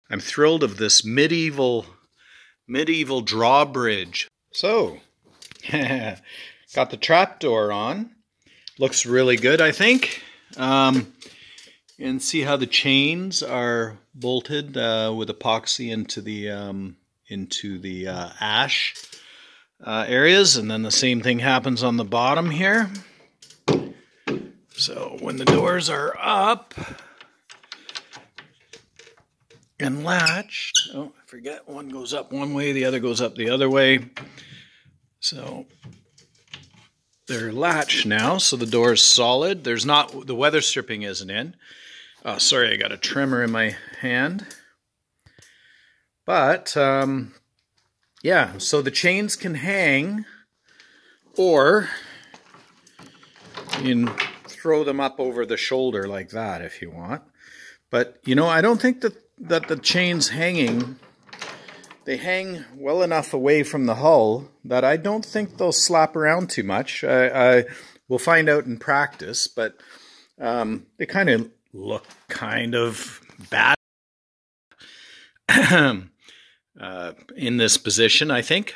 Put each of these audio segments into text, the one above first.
I'm thrilled of this medieval drawbridge. So, got the trapdoor on. Looks really good, I think. And see how the chains are bolted with epoxy into the ash areas, and then the same thing happens on the bottom here. So when the doors are up and latched, oh, I forget, one goes up one way, the other goes up the other way. So they're latched now, so the door is solid. There's not, the weather stripping isn't in. Oh, sorry, I got a trimmer in my hand. But, yeah, so the chains can hang, or you can throw them up over the shoulder like that if you want. But, you know, I don't think that the chains hanging, they hang well enough away from the hull that I don't think they'll slap around too much. We'll find out in practice, but they kind of look kind of bad in this position, I think.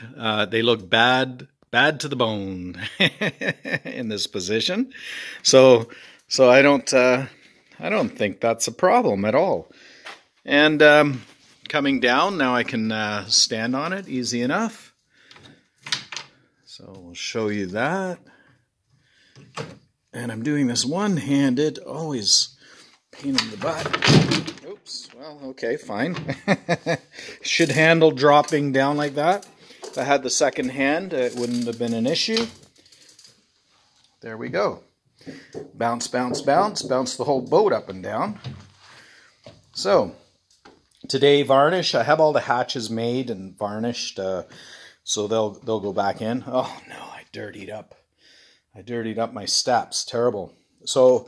They look bad to the bone in this position. So I don't think that's a problem at all. And coming down, now I can stand on it easy enough. So we'll show you that. And I'm doing this one-handed, always pain in the butt. Oops, well, okay, fine. Should handle dropping down like that. If I had the second hand, it wouldn't have been an issue. There we go. Bounce, bounce, bounce. Bounce the whole boat up and down. So, today varnish. I have all the hatches made and varnished, so they'll go back in. Oh no, I dirtied up my steps. Terrible. So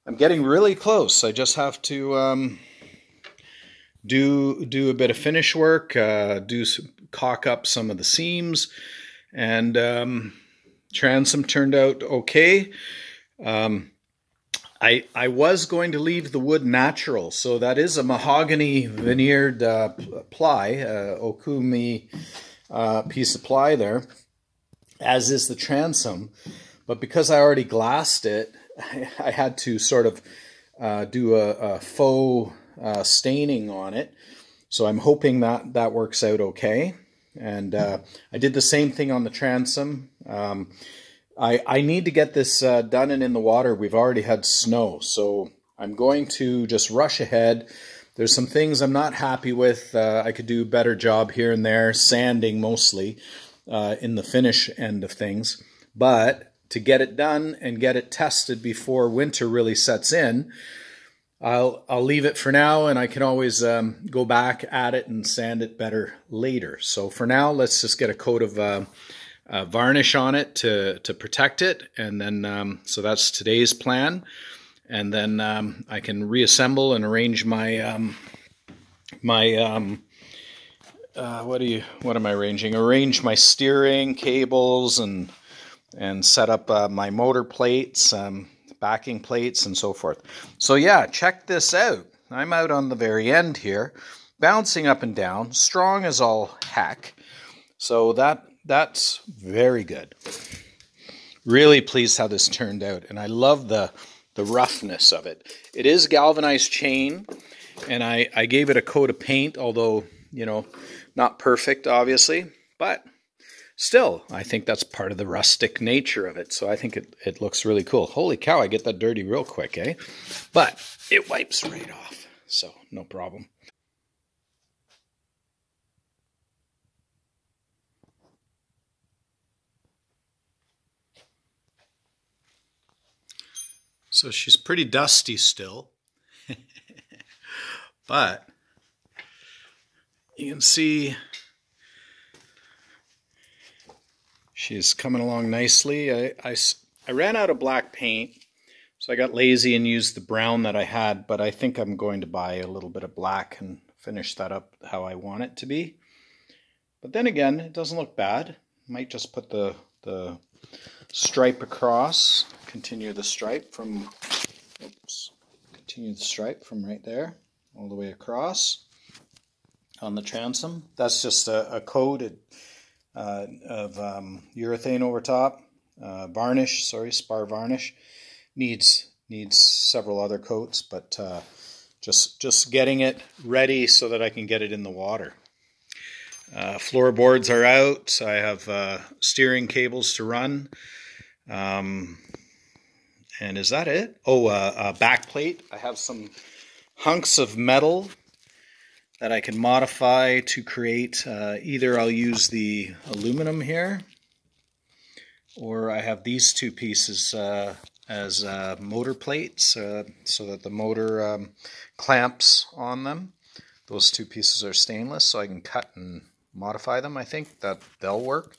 I'm getting really close. I just have to do a bit of finish work, caulk up some of the seams, and transom turned out okay. I was going to leave the wood natural, so that is a mahogany veneered ply, Okumi piece of ply there, as is the transom. But because I already glassed it, I had to sort of do a faux staining on it. So I'm hoping that works out okay. And I did the same thing on the transom. I need to get this done and in the water. We've already had snow, so I'm going to just rush ahead. There's some things I'm not happy with. I could do a better job here and there, sanding mostly in the finish end of things. But to get it done and get it tested before winter really sets in, I'll leave it for now, and I can always go back at it and sand it better later. So for now, let's just get a coat of varnish on it to protect it, and then so that's today's plan. And then I can reassemble and arrange my what am I arranging? Arrange my steering cables and set up my motor plates, backing plates, and so forth. So yeah, check this out. I'm out on the very end here, bouncing up and down, strong as all heck. So that's very good. Really pleased how this turned out, and I love the roughness of it. It is galvanized chain, and I gave it a coat of paint, although, you know, not perfect, obviously, but still, I think that's part of the rustic nature of it, so I think it looks really cool. Holy cow, I get that dirty real quick, eh? But it wipes right off, so no problem. So she's pretty dusty still, but you can see she's coming along nicely. I ran out of black paint, so I got lazy and used the brown that I had, but I think I'm going to buy a little bit of black and finish that up how I want it to be. But then again, it doesn't look bad. Might just put the stripe across, continue the stripe from right there all the way across. on the transom. That's just a coat of urethane over top. Varnish, sorry, spar varnish. Needs several other coats, but just getting it ready so that I can get it in the water. Floorboards are out. I have steering cables to run. And is that it? Oh, a back plate. I have some hunks of metal that I can modify to create. Either I'll use the aluminum here, or I have these two pieces as motor plates so that the motor clamps on them. Those two pieces are stainless, so I can cut and modify them. I think that they'll work.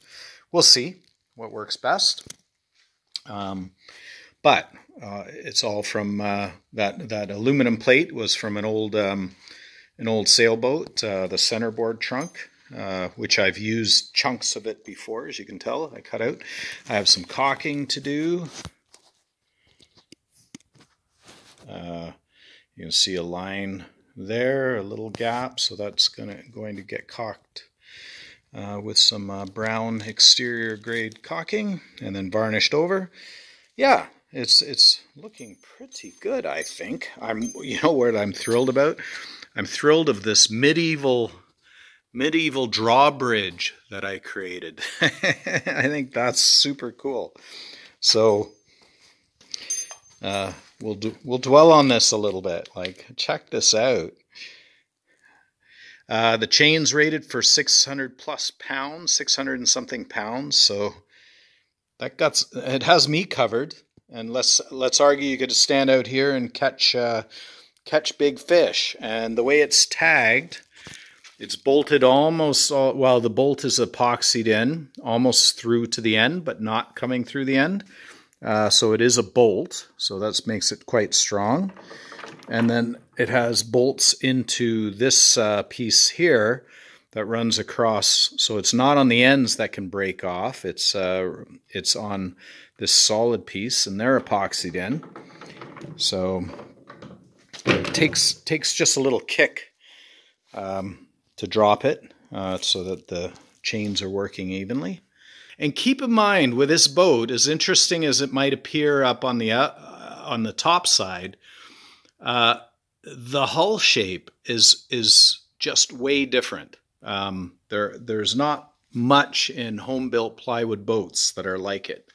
We'll see what works best. But it's all from that aluminum plate was from an old sailboat, the centerboard trunk, which I've used chunks of it before, as you can tell. I cut out. I have some caulking to do. You can see a line there, a little gap, so that's going to get caulked with some brown exterior grade caulking and then varnished over. Yeah, it's looking pretty good, I think. You know what I'm thrilled about? I'm thrilled of this medieval drawbridge that I created. I think that's super cool. So we'll dwell on this a little bit. Like, check this out. The chain's rated for 600 plus pounds, 600 and something pounds. So it has me covered. And let's argue you could stand out here and catch big fish. And the way it's tagged, it's bolted almost all, well, the bolt is epoxied in almost through to the end, but not coming through the end. So it is a bolt, so that makes it quite strong. And then it has bolts into this piece here that runs across, so it's not on the ends that can break off. It's on this solid piece, and they're epoxied in. So it takes just a little kick to drop it so that the chains are working evenly. And keep in mind, with this boat, as interesting as it might appear up on the top side, the hull shape is just way different. There's not much in home-built plywood boats that are like it.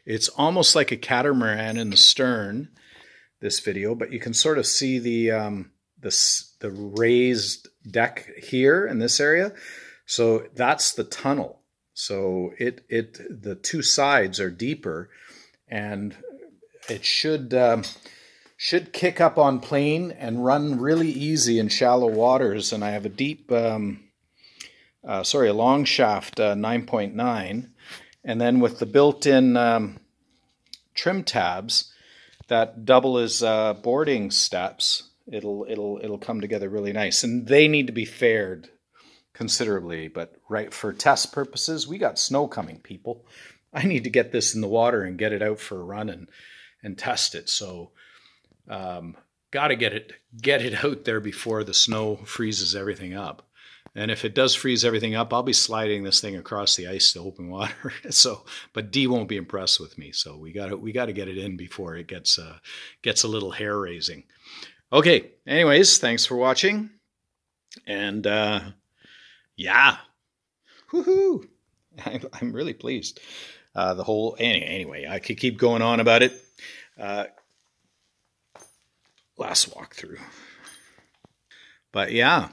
It's almost like a catamaran in the stern, this video, but you can sort of see the raised deck here in this area. So that's the tunnel. So the two sides are deeper, and it should kick up on plane and run really easy in shallow waters. And I have a deep, a long shaft 9.9, and then with the built-in trim tabs that double as boarding steps, it'll come together really nice. And they need to be faired considerably, but right, for test purposes, we got snow coming, people. I need to get this in the water and get it out for a run and test it. So got to get it out there before the snow freezes everything up. And if it does freeze everything up, I'll be sliding this thing across the ice to open water. But Dee won't be impressed with me. So we got to get it in before it gets a little hair raising. Okay. Anyways, thanks for watching. And yeah, woohoo! I'm really pleased. Anyway, I could keep going on about it. Last walkthrough. But yeah,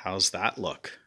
how's that look?